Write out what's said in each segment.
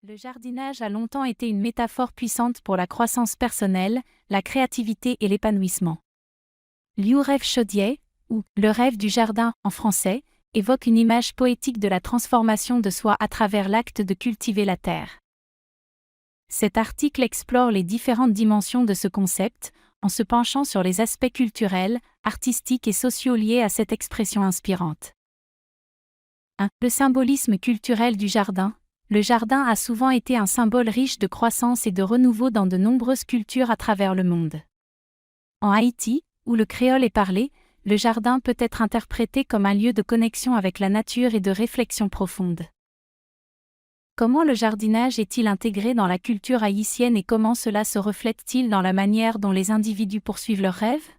Le jardinage a longtemps été une métaphore puissante pour la croissance personnelle, la créativité et l'épanouissement. Liu Rêve Chaudier, ou Le rêve du jardin en français, évoque une image poétique de la transformation de soi à travers l'acte de cultiver la terre. Cet article explore les différentes dimensions de ce concept, en se penchant sur les aspects culturels, artistiques et sociaux liés à cette expression inspirante. 1. Le symbolisme culturel du jardin. Le jardin a souvent été un symbole riche de croissance et de renouveau dans de nombreuses cultures à travers le monde. En Haïti, où le créole est parlé, le jardin peut être interprété comme un lieu de connexion avec la nature et de réflexion profonde. Comment le jardinage est-il intégré dans la culture haïtienne et comment cela se reflète-t-il dans la manière dont les individus poursuivent leurs rêves?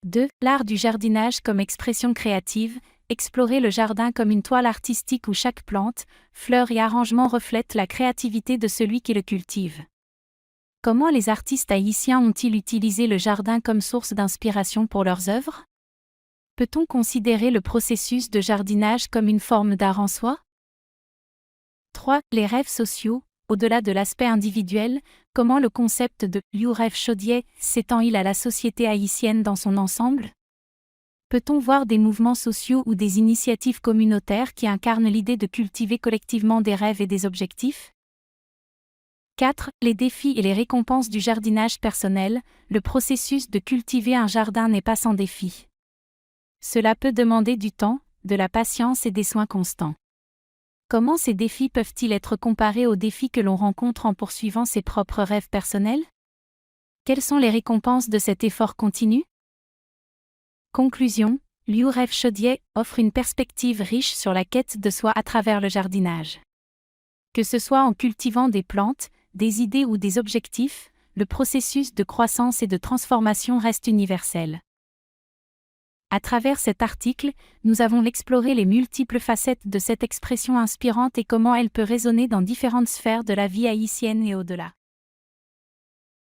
2. L'art du jardinage comme expression créative. Explorer le jardin comme une toile artistique où chaque plante, fleur et arrangement reflètent la créativité de celui qui le cultive. Comment les artistes haïtiens ont-ils utilisé le jardin comme source d'inspiration pour leurs œuvres? Peut-on considérer le processus de jardinage comme une forme d'art en soi? 3. Les rêves sociaux. Au-delà de l'aspect individuel, comment le concept de « Liu Rêve Chaudier » s'étend-il à la société haïtienne dans son ensemble? Peut-on voir des mouvements sociaux ou des initiatives communautaires qui incarnent l'idée de cultiver collectivement des rêves et des objectifs? 4. Les défis et les récompenses du jardinage personnel. Le processus de cultiver un jardin n'est pas sans défis. Cela peut demander du temps, de la patience et des soins constants. Comment ces défis peuvent-ils être comparés aux défis que l'on rencontre en poursuivant ses propres rêves personnels? Quelles sont les récompenses de cet effort continu? Conclusion, Liu Rêve Chaudier offre une perspective riche sur la quête de soi à travers le jardinage. Que ce soit en cultivant des plantes, des idées ou des objectifs, le processus de croissance et de transformation reste universel. À travers cet article, nous avons exploré les multiples facettes de cette expression inspirante et comment elle peut résonner dans différentes sphères de la vie haïtienne et au-delà.